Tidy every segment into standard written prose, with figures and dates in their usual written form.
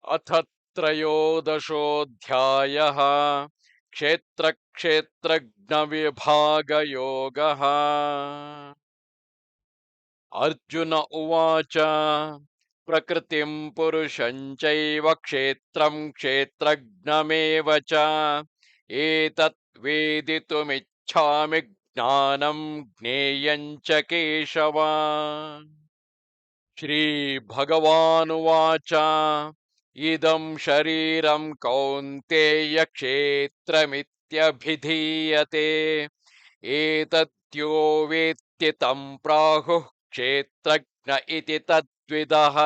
अथ त्रयोदशोऽध्यायः क्षेत्रक्षेत्रज्ञविभागयोगः। अर्जुन उवाच प्रकृतिं पुरुषं चैव क्षेत्रं क्षेत्रज्ञमेव च एतत् वेदितुमिच्छामि ज्ञानं ज्ञेयं च केशव। श्रीभगवानुवाच इदं शरीरं कौन्तेय क्षेत्रमित्यभिधीयते एतद्यो वेत्ति तं प्राहुः क्षेत्रज्ञ इति तद्विदः।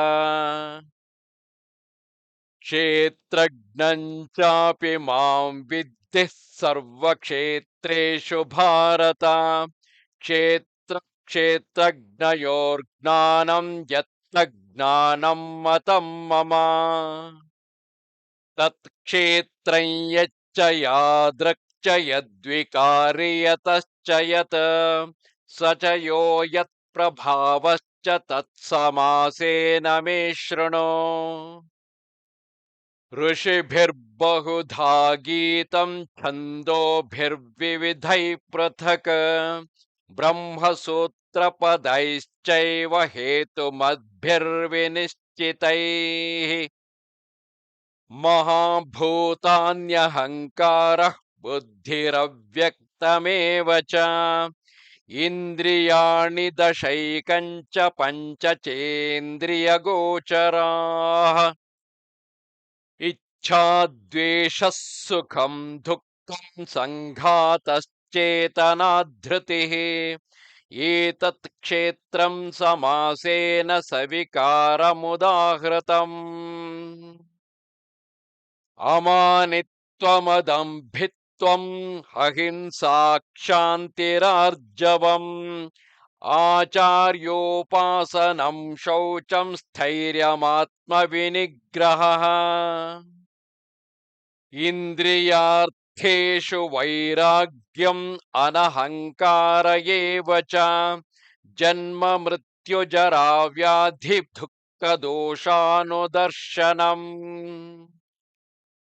क्षेत्रज्ञं चापि मां विद्धिः सर्वक्षेत्रेषु भारत। क्षेत्रज्ञयोर्ज्ञानं यत्तज्ज्ञानं मतं मम। तत्क्षेत्रं यच्च यादृक् च यद्विकारि यतश्च यत् स च यो यत्प्रभावश्च तत्समासेन मे शृणु। ऋषिभिर्बहुधा गीतं छन्दोभिर्विविधैः पृथक् ब्रह्मसूत्रपदैश्चैव हेतुमद्भिर्विनिश्चितैः। महाभूतान्यहङ्कारः बुद्धिरव्यक्तमेव च इन्द्रियाणि दशैकञ्च पञ्चचेन्द्रियगोचराः। इच्छा द्वेषः सुखं दुःखं सङ्घातश्चेतना धृतिः एतत् क्षेत्रं समासेन सविकारमुदाहृतम्। अमानित्वमदम्भित्वम् अहिंसा क्षान्तिरार्जवम् आचार्योपासनं शौचं स्थैर्यमात्मविनिग्रहः। इन्द्रियार्थेषु वैराग्यम् अनहङ्कार एव च जन्म मृत्युजरा व्याधि दुःखदोषानुदर्शनम्।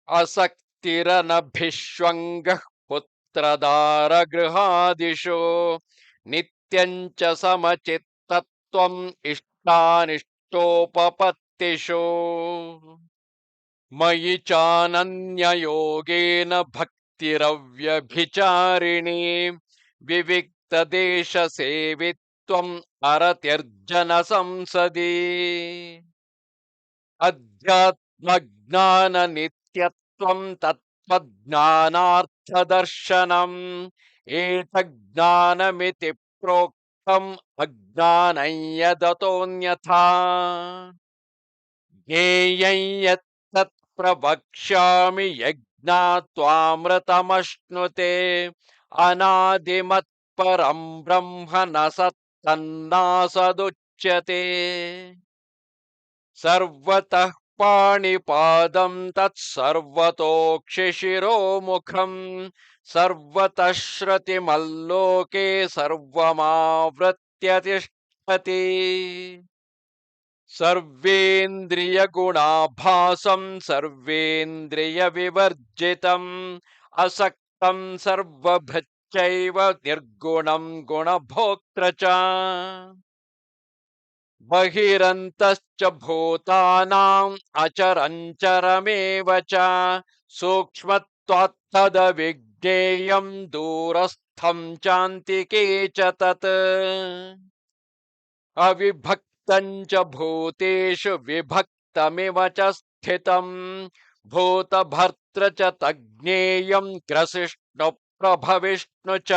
असक्तिरनभिष्वङ्गः पुत्रदारगृहादिषु नित्यं च समचित्तत्वम् इष्टानिष्टोपपत्तिषु। मयि चानन्ययोगेन भक्तिरव्यभिचारिणी विविक्तदेशसेवित्वम् अरतिर्जन संसदि। अध्यात्मज्ञाननित्यत्वं तत्त्वज्ञानार्थदर्शनम् एतज्ज्ञानमिति प्रोक्तम् अज्ञानं यदतोऽन्यथा। ज्ञेयं यत्तत् प्रवक्ष्यामि यज्ञात्वामृतमश्नुते अनादिमत्परं ब्रह्म न सत्तन्नासदुच्यते। सर्वतः पाणिपादं तत्सर्वतोक्षिशिरोमुखम् सर्वतः श्रुतिमल्लोके सर्वमावृत्य तिष्ठति। सर्वेन्द्रियगुणाभासं सर्वेन्द्रियविवर्जितम् असक्तं सर्वभृच्चैव निर्गुणं गुणभोक्तृ च। बहिरन्तश्च भूतानाम् अचरञ्चरमेव च सूक्ष्मत्वात् तदविज्ञेयं दूरस्थं चान्तिके च तत्। अविभक्तं च भूतेषु विभक्तमिव च स्थितं भूतभर्तृ च तज्ज्ञेयं ग्रसिष्णुप्रभविष्णु च।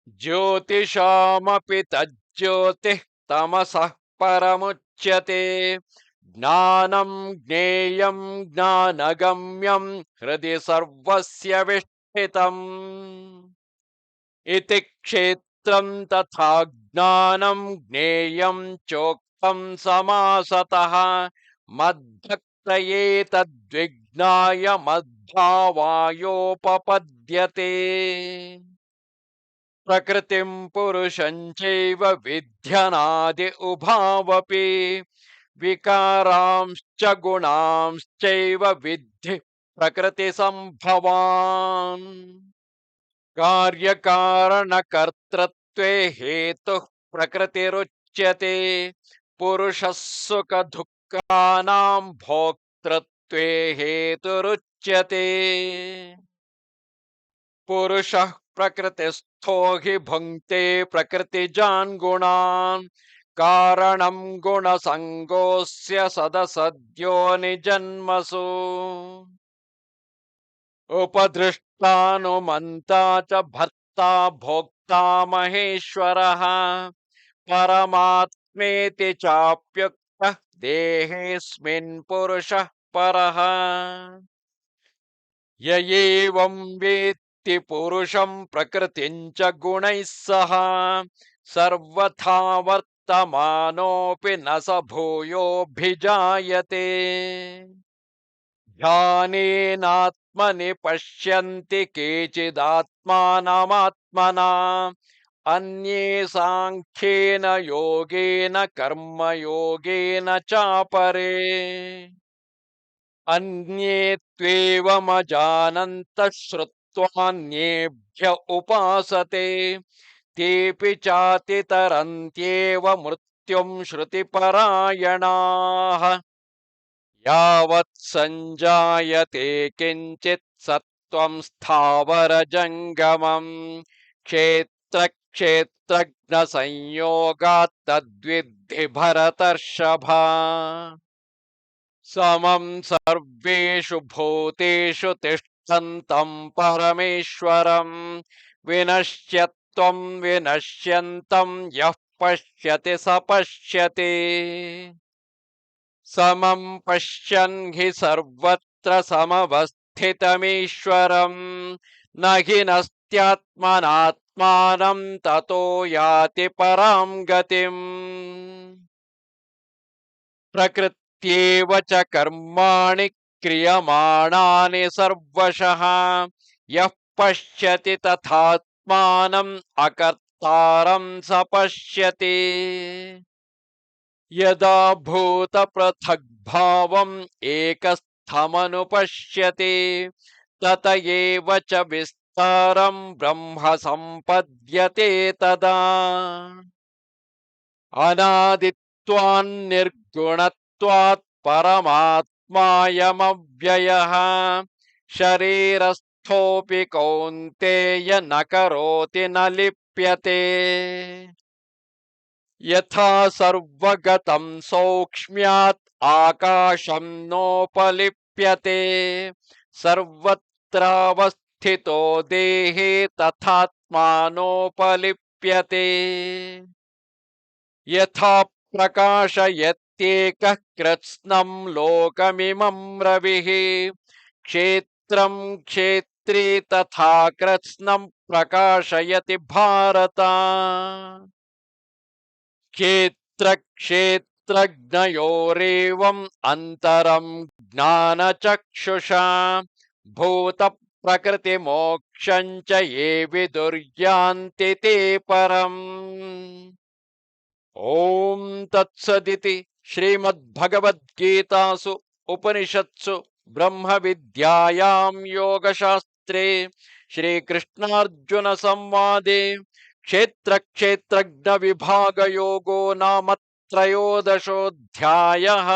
ज्योतिषामपि तज्ज्योतिः तमसः परमुच्यते ज्ञानं ज्ञेयं ज्ञानगम्यं हृदि सर्वस्य विष्ठितम्। इति क्षेत्रं तथा ज्ञानं ज्ञेयं चोक्तं समासतः मद्भक्तये तद्विज्ञाय मद्भावायोपपद्यते। प्रकृतिं पुरुषं चैव विध्यनादि उभावपि विकारांश्च गुणांश्चैव विद्धि प्रकृतिसम्भवान् कार्यकारणकर्तृत्वे हेतुः प्रकृतिरुच्यते पुरुषः सुखदुःखानां भोक्तृत्वे हेतुरुच्यते पुरुषः प्रकृतिस्थो हि भुङ्क्ते प्रकृतिजान् गुणान् कारणं गुणसङ्गोऽस्य सदसद्यो निजन्मसु उपदृष्टानुमन्ता च भर्ता भोक्ता महेश्वरः परमात्मेति चाप्युक्तः देहेऽस्मिन् पुरुषः परः य एवं वेत्ति पुरुषं प्रकृतिं च गुणैः सह सर्वथा वर्तमानोऽपि न स भूयोऽभिजायते ध्यानेनात्मनि पश्यन्ति केचिदात्मानमात्मना अन्ये साङ्ख्येन योगेन कर्मयोगेन चापरे अन्ये त्वेवमजानन्तः श्रुत्वान्येभ्य उपासते तेऽपि चातितरन्त्येव मृत्युं श्रुतिपरायणाः यावत् सञ्जायते किञ्चित् सत्त्वं स्थावरजङ्गमम् क्षेत्रक्षेत्रज्ञसंयोगात् तद्विद्धि भरतर्षभा समं सर्वेषु भूतेषु तिष्ठन्तं परमेश्वरं विनश्यत्वं विनश्यन्तं यः पश्यति स पश्यति समं पश्यन् हि सर्वत्र समवस्थितमीश्वरं न हि नस्त्यात्मनात्मानं ततो याति परां गतिम् प्रकृत्येव च कर्माणि क्रियमाणानि सर्वशः यः पश्यति तथात्मानम् अकर्तारं स पश्यति यदा भूतपृथग्भावम् एकस्थमनुपश्यति तत एव च विस्तारं ब्रह्म सम्पद्यते तदा अनादित्वान्निर्गुणत्वात् परमात्मायमव्ययः शरीरस्थोऽपि कौन्तेय न करोति न लिप्यते यथा सर्वगतं सौक्ष्म्यात् आकाशं नोपलिप्यते सर्वत्रावस्थितो देहे तथात्मानोपलिप्यते यथा प्रकाशयत्येकः कृत्स्नं लोकमिमं रविः क्षेत्रं क्षेत्री तथा कृत्स्नं प्रकाशयति भारत क्षेत्रक्षेत्रज्ञयोरेवम् अन्तरं ज्ञानचक्षुषा भूतप्रकृतिमोक्षं च ये विदुर्यान्ति ते परम् ओम तत्सदिति श्रीमद्भगवद्गीतासु उपनिषत्सु ब्रह्मविद्यायां योगशास्त्रे श्रीकृष्णार्जुन संवादे क्षेत्रक्षेत्रज्ञ विभागयोगो नाम त्रयोदशोऽध्यायः।